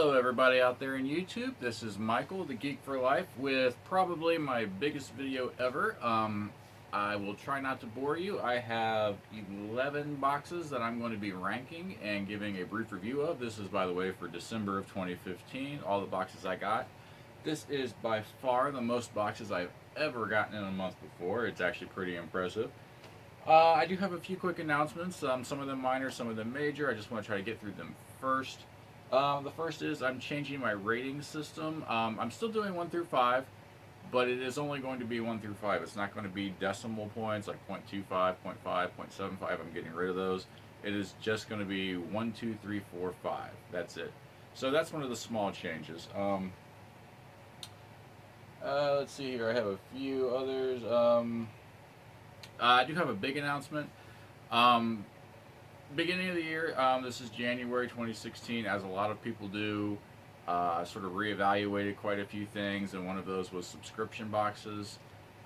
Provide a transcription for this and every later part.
Hello everybody out there in YouTube. This is Michael, the Geek for Life, with probably my biggest video ever. I will try not to bore you. I have 11 boxes that I'm going to be ranking and giving a brief review of. This is, by the way, for December of 2015, all the boxes I got. This is by far the most boxes I've ever gotten in a month before. It's actually pretty impressive. I do have a few quick announcements, some of them minor, some of them major. I just want to try to get through them first. The first is I'm changing my rating system. I'm still doing 1 through 5, but it is only going to be 1 through 5. It's not going to be decimal points like 0.25, 0.5, 0.75. I'm getting rid of those. It is just going to be 1, 2, 3, 4, 5. That's it. So that's one of the small changes. Let's see here. I have a few others. I do have a big announcement. Um, Beginning of the year, this is January 2016, as a lot of people do. I sort of reevaluated quite a few things, and one of those was subscription boxes.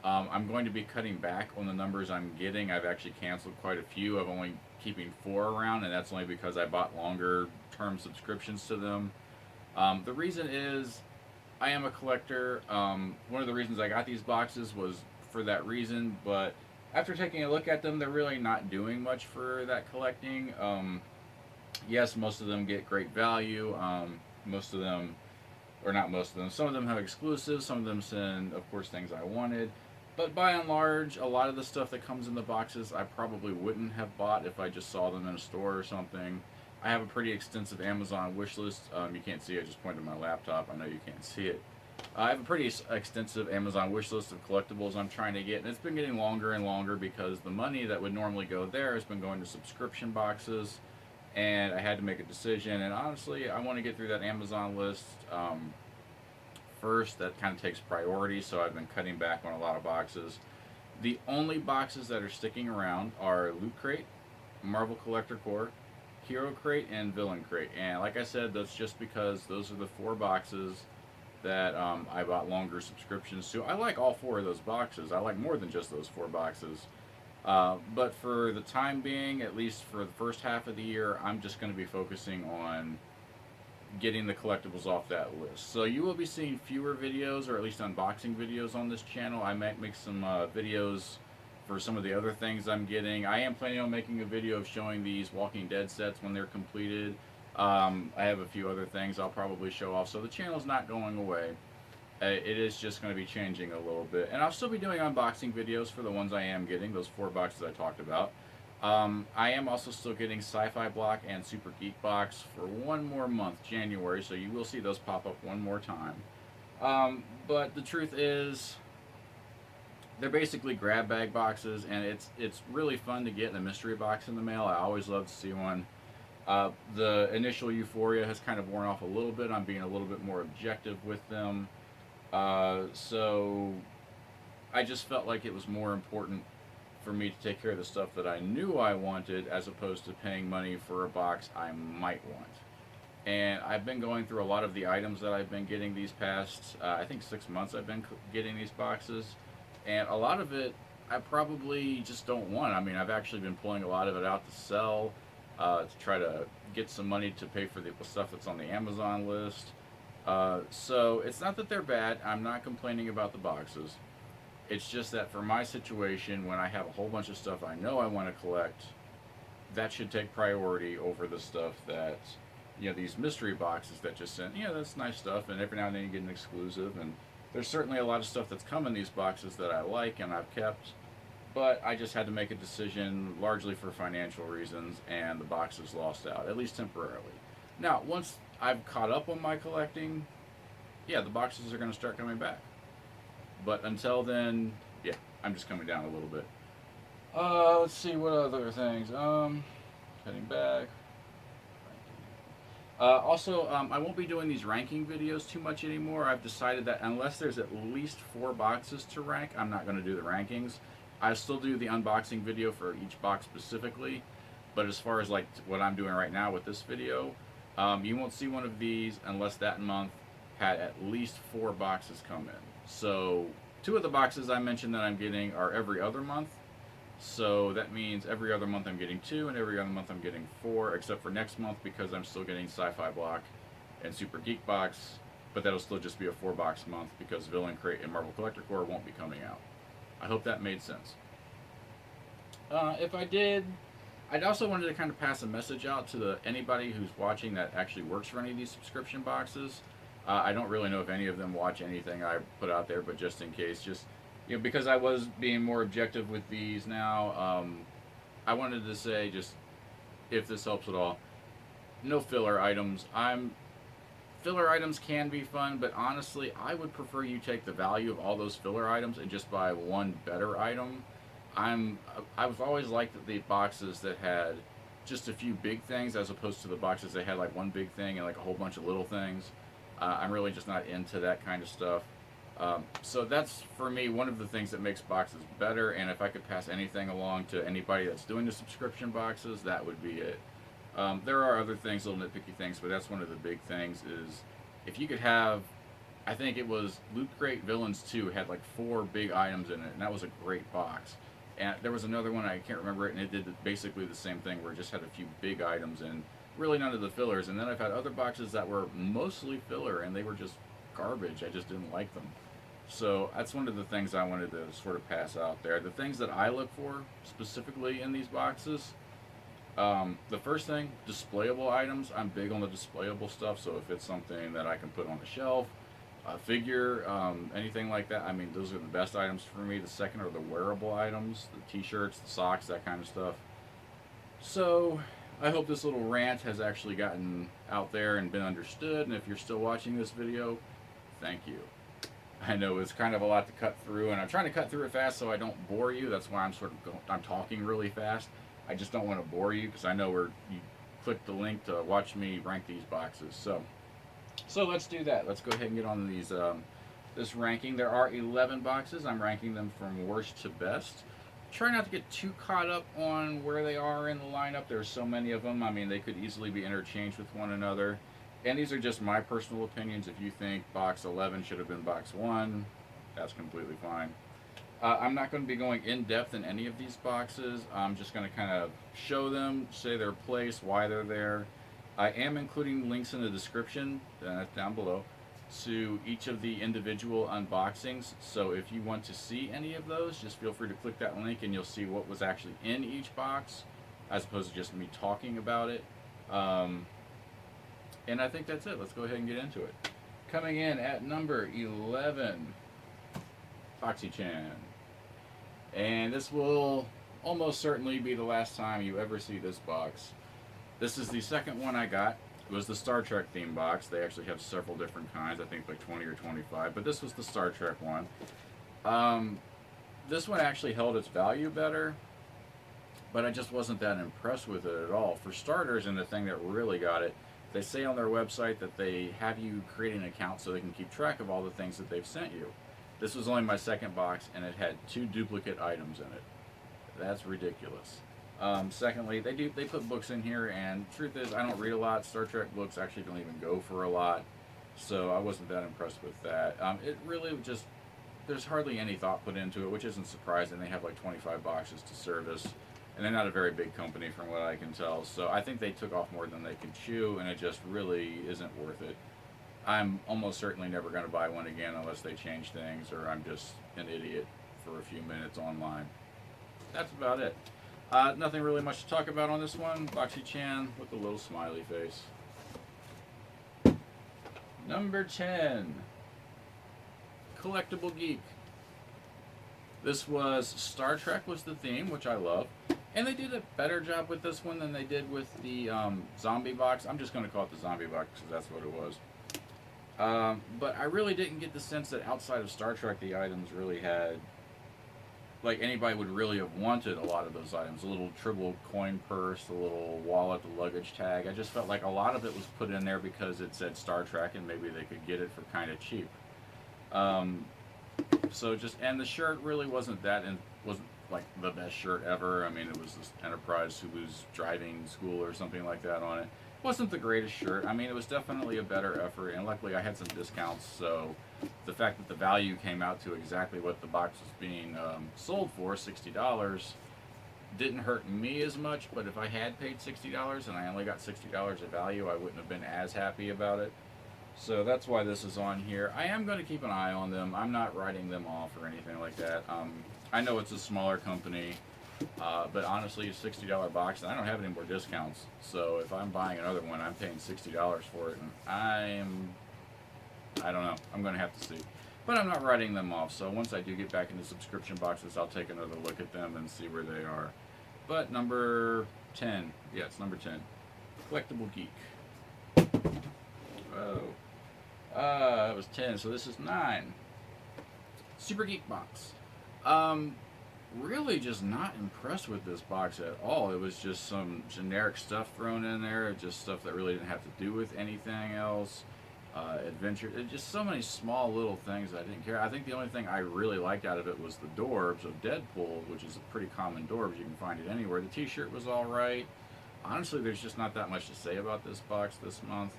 I'm going to be cutting back on the numbers I'm getting. I've actually canceled quite a few. I'm only keeping 4 around, and that's only because I bought longer term subscriptions to them. The reason is I am a collector. One of the reasons I got these boxes was for that reason, but after taking a look at them, they're really not doing much for that collecting. Yes, most of them get great value. Most of them, or not most of them, some of them have exclusives. Some of them send, of course, things I wanted. But by and large, a lot of the stuff that comes in the boxes I probably wouldn't have bought if I just saw them in a store or something. I have a pretty extensive Amazon wish list. You can't see it, I just pointed to my laptop. I know you can't see it. I have a pretty extensive Amazon wish list of collectibles I'm trying to get, and it's been getting longer and longer because the money that would normally go there has been going to subscription boxes, and I had to make a decision. And honestly, I want to get through that Amazon list first. That kind of takes priority, so I've been cutting back on a lot of boxes. The only boxes that are sticking around are Loot Crate, Marvel Collector Core, Hero Crate, and Villain Crate. And like I said, that's just because those are the 4 boxes that I bought longer subscriptions to. I like all 4 of those boxes. I like more than just those 4 boxes. But for the time being, at least for the first half of the year, I'm just going to be focusing on getting the collectibles off that list. So you will be seeing fewer videos, or at least unboxing videos on this channel. I might make some videos for some of the other things I'm getting. I am planning on making a video of showing these Walking Dead sets when they're completed. I have a few other things I'll probably show off, so the channel's not going away. It is just going to be changing a little bit, and I'll still be doing unboxing videos for the ones I am getting, those 4 boxes I talked about. I am also still getting SciFi Block and Super Geek Box for 1 more month, January, so you will see those pop up 1 more time. But the truth is, they're basically grab bag boxes, and it's really fun to get a mystery box in the mail. I always love to see one. The initial euphoria has kind of worn off a little bit. I'm being a little bit more objective with them. So I just felt like it was more important for me to take care of the stuff that I knew I wanted, as opposed to paying money for a box I might want. And I've been going through a lot of the items that I've been getting these past, I think 6 months I've been getting these boxes. And a lot of it I probably just don't want. I mean, I've actually been pulling a lot of it out to sell. To try to get some money to pay for the stuff that's on the Amazon list. So it's not that they're bad. I'm not complaining about the boxes. It's just that for my situation, when I have a whole bunch of stuff I know I want to collect, that should take priority over the stuff that, these mystery boxes that just send, that's nice stuff, and every now and then you get an exclusive, and there's certainly a lot of stuff that's come in these boxes that I like and I've kept. But I just had to make a decision, largely for financial reasons, and the boxes lost out, at least temporarily. Now, once I've caught up on my collecting, yeah, the boxes are going to start coming back. But until then, yeah, I'm just coming down a little bit. Let's see, what other things? Heading back. Also, I won't be doing these ranking videos too much anymore. I've decided that unless there's at least 4 boxes to rank, I'm not going to do the rankings. I still do the unboxing video for each box specifically, but as far as like what I'm doing right now with this video, you won't see one of these unless that month had at least 4 boxes come in. So 2 of the boxes I mentioned that I'm getting are every other month, so that means every other month I'm getting 2, and every other month I'm getting 4, except for next month because I'm still getting SciFi Block and Super Geek box, but that'll still just be a 4-box month because Villain Crate and Marvel Collector Core won't be coming out. I hope that made sense. If I did, I'd also wanted to kind of pass a message out to anybody who's watching that actually works for any of these subscription boxes. I don't really know if any of them watch anything I put out there, but just in case, just because I was being more objective with these now, I wanted to say, just if this helps at all, no filler items. Filler items can be fun, but honestly, I would prefer you take the value of all those filler items and just buy one better item. I've always liked the boxes that had just a few big things as opposed to the boxes that had like one big thing and like a whole bunch of little things. I'm really just not into that kind of stuff. So that's, for me, one of the things that makes boxes better, and if I could pass anything along to anybody that's doing the subscription boxes, that would be it. There are other things, little nitpicky things, but that's one of the big things is if you could have, I think it was Loot Crate Villains 2 had like 4 big items in it, and that was a great box. And there was another one, I can't remember it, and it did basically the same thing where it just had a few big items and really none of the fillers. And then I've had other boxes that were mostly filler and they were just garbage. I just didn't like them. So that's one of the things I wanted to sort of pass out there. The things that I look for specifically in these boxes, the first thing, displayable items. I'm big on the displayable stuff, so if it's something that I can put on the shelf, a figure, anything like that, I mean, those are the best items for me. The second are the wearable items, the t-shirts, the socks, that kind of stuff. So I hope this little rant has actually gotten out there and been understood, and if you're still watching this video, thank you. I know it's kind of a lot to cut through, and I'm trying to cut through it fast so I don't bore you. That's why I'm talking really fast. I just don't want to bore you because I know you clicked the link to watch me rank these boxes. So let's do that. Let's go ahead and get on these this ranking. There are 11 boxes. I'm ranking them from worst to best. Try not to get too caught up on where they are in the lineup. There's so many of them. I mean, they could easily be interchanged with one another. And these are just my personal opinions. If you think box 11 should have been box 1, that's completely fine. I'm not going to be going in depth in any of these boxes. I'm just going to kind of show them, say their place, why they're there. I am including links in the description, that's down below, to each of the individual unboxings. So if you want to see any of those, just feel free to click that link and you'll see what was actually in each box, as opposed to just me talking about it. And I think that's it. Let's go ahead and get into it. Coming in at number 11, Foxy Chan. And this will almost certainly be the last time you ever see this box. This is the second one I got. It was the Star Trek theme box. They actually have several different kinds, I think like 20 or 25, but this was the Star Trek one. This one actually held its value better, but I just wasn't that impressed with it at all. For starters, and the thing that really got it, they say on their website that they have you create an account so they can keep track of all the things that they've sent you. This was only my second box, and it had 2 duplicate items in it. That's ridiculous. Secondly, they put books in here, and truth is, I don't read a lot. Star Trek books actually don't even go for a lot, so I wasn't that impressed with that. It really just, there's hardly any thought put into it, which isn't surprising. They have like 25 boxes to service, and they're not a very big company from what I can tell, so I think they took off more than they could chew, and it just really isn't worth it. I'm almost certainly never going to buy one again unless they change things, or I'm just an idiot for a few minutes online. That's about it. Nothing really much to talk about on this one. Foxy Chan with a little smiley face. Number 10, Collectible Geek. This was Star Trek was the theme, which I love. And they did a better job with this one than they did with the zombie box. I'm just going to call it the zombie box because that's what it was. But I really didn't get the sense that outside of Star Trek the items really had, like anybody would really have wanted a lot of those items. A little triple coin purse, the little wallet, the luggage tag. I just felt like a lot of it was put in there because it said Star Trek and maybe they could get it for kind of cheap. So just, and the shirt really wasn't like the best shirt ever. I mean, it was this Enterprise Sulu's driving school or something like that on it. Wasn't the greatest shirt. I mean, it was definitely a better effort, and luckily I had some discounts, so the fact that the value came out to exactly what the box was being sold for, $60, didn't hurt me as much. But if I had paid $60 and I only got $60 of value, I wouldn't have been as happy about it. So that's why this is on here. I am going to keep an eye on them. I'm not writing them off or anything like that. I know it's a smaller company, but honestly, a $60 box, and I don't have any more discounts. So if I'm buying another one, I'm paying $60 for it, and I don't know. I'm going to have to see. But I'm not writing them off. So once I do get back into subscription boxes, I'll take another look at them and see where they are. But number 10, yeah, it's number 10, Collectible Geek. Oh. It was 10, so this is 9. Super Geek Box. Really just not impressed with this box at all. It was just some generic stuff thrown in there, just stuff that really didn't have to do with anything else. Adventure, just so many small little things I didn't care. I think the only thing I really liked out of it was the Dorbs of Deadpool, which is a pretty common Dorbs. You can find it anywhere. The t-shirt was alright. Honestly, there's just not that much to say about this box this month.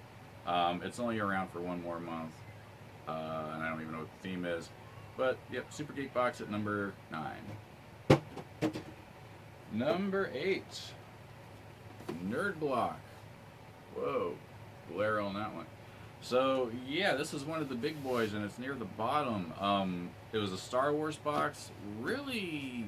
It's only around for one more month, and I don't even know what the theme is. But, yep, Super Geek Box at number 9. Number 8, Nerd Block. Whoa, glare on that one. So, yeah, this is one of the big boys, and it's near the bottom. It was a Star Wars box. Really,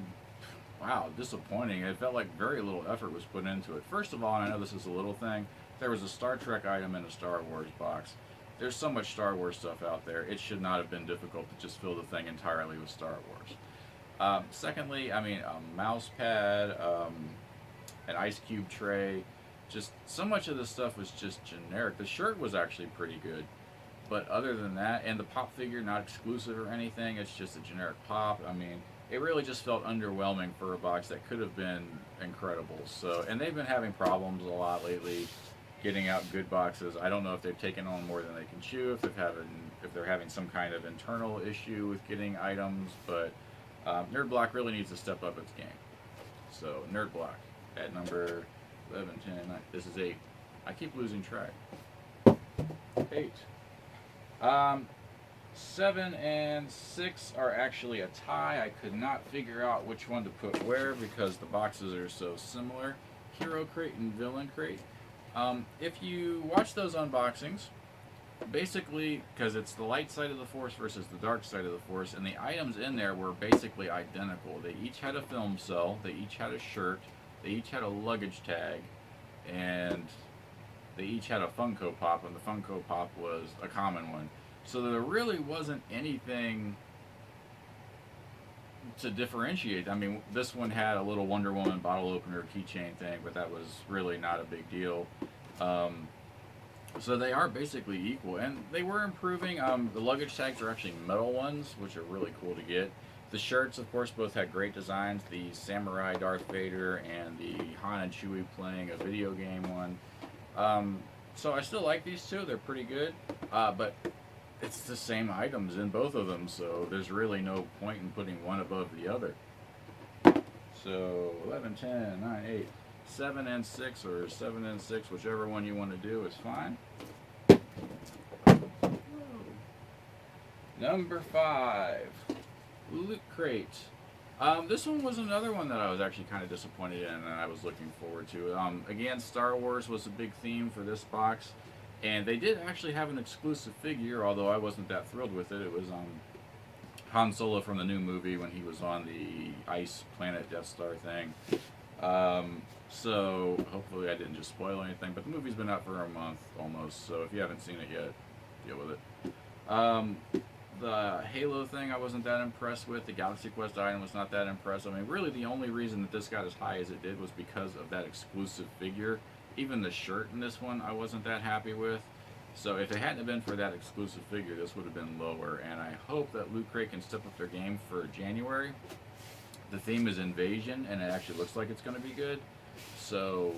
wow, disappointing. It felt like very little effort was put into it. First of all, and I know this is a little thing, there was a Star Trek item in a Star Wars box. There's so much Star Wars stuff out there. It should not have been difficult to just fill the thing entirely with Star Wars. Secondly, I mean, a mouse pad, an ice cube tray. Just so much of this stuff was just generic. The shirt was actually pretty good. But other than that, and the pop figure, not exclusive or anything, it's just a generic pop. I mean, it really just felt underwhelming for a box that could have been incredible. So, and they've been having problems a lot lately getting out good boxes. I don't know if they've taken on more than they can chew, if they're having some kind of internal issue with getting items, but Nerd Block really needs to step up its game. So Nerd Block at number 11, 10, 9. This is 8. I keep losing track. 8. 7 and 6 are actually a tie. I could not figure out which one to put where because the boxes are so similar. Hero Crate and Villain Crate. If you watch those unboxings, basically, because it's the light side of the Force versus the dark side of the Force, and the items in there were basically identical. They each had a film cell, they each had a shirt, they each had a luggage tag, and they each had a Funko Pop, and the Funko Pop was a common one. So there really wasn't anything to differentiate. I mean, this one had a little Wonder Woman bottle opener keychain thing, but that was really not a big deal. So they are basically equal, and they were improving. The luggage tags are actually metal ones, which are really cool to get. The shirts, of course, both had great designs. The Samurai Darth Vader and the Han and Chewie playing a video game one. So I still like these two. They're pretty good, but it's the same items in both of them, so there's really no point in putting one above the other. So 11, 10, 9, 8, 7 and 6, or 7 and 6, whichever one you want to do is fine. Number 5, Loot Crate. This one was another one that I was actually kind of disappointed in and I was looking forward to. Again, Star Wars was a big theme for this box. And they did actually have an exclusive figure, although I wasn't that thrilled with it. It was Han Solo from the new movie when he was on the ice planet Death Star thing. So hopefully I didn't just spoil anything. But the movie's been out for a month almost, so if you haven't seen it yet, deal with it. The Halo thing I wasn't that impressed with. The Galaxy Quest item was not that impressive. I mean, really the only reason that this got as high as it did was because of that exclusive figure. Even the shirt in this one I wasn't that happy with. So if it hadn't been for that exclusive figure, this would have been lower. And I hope that Loot Crate can step up their game for January. The theme is Invasion, and it actually looks like it's going to be good. So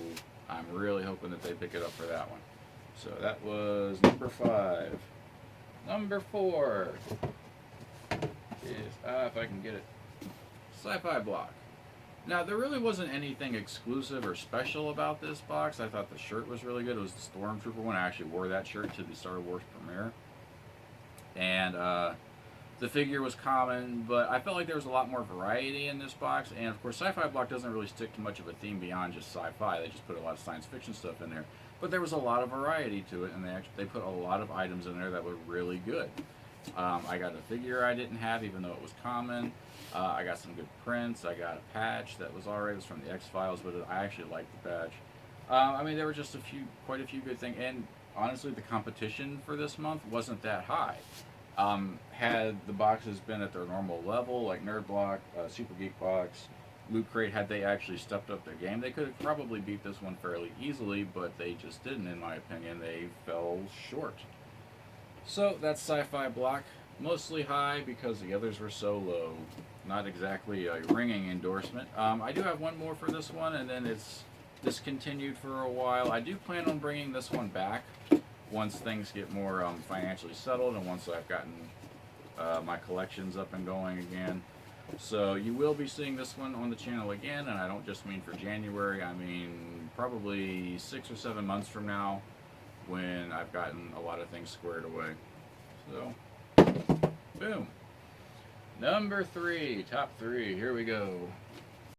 I'm really hoping that they pick it up for that one. So that was number 5. Number 4 is, if I can get it, SciFi Block. Now, there really wasn't anything exclusive or special about this box. I thought the shirt was really good. It was the Stormtrooper one. I actually wore that shirt to the Star Wars premiere. And the figure was common, but I felt like there was a lot more variety in this box. And, of course, SciFi Block doesn't really stick to much of a theme beyond just sci-fi. They just put a lot of science fiction stuff in there. but there was a lot of variety to it, and they put a lot of items in there that were really good. I got a figure I didn't have, even though it was common. I got some good prints. I got a patch that was alright. It was from the X Files, but I actually liked the patch. I mean, there were just quite a few good things, and honestly, the competition for this month wasn't that high. Had the boxes been at their normal level, like Nerd Block, Super Geek Box, Loot Crate, had they actually stepped up their game, they could have probably beat this one fairly easily, but they just didn't, in my opinion. They fell short. So that's Sci-Fi Block. Mostly high because the others were so low. Not exactly a ringing endorsement. I do have one more for this one, and then it's discontinued for a while. I do plan on bringing this one back once things get more financially settled and once I've gotten my collections up and going again. So you will be seeing this one on the channel again, and I don't just mean for January. I mean probably 6 or 7 months from now, when I've gotten a lot of things squared away. So, boom. Number 3, top 3, here we go.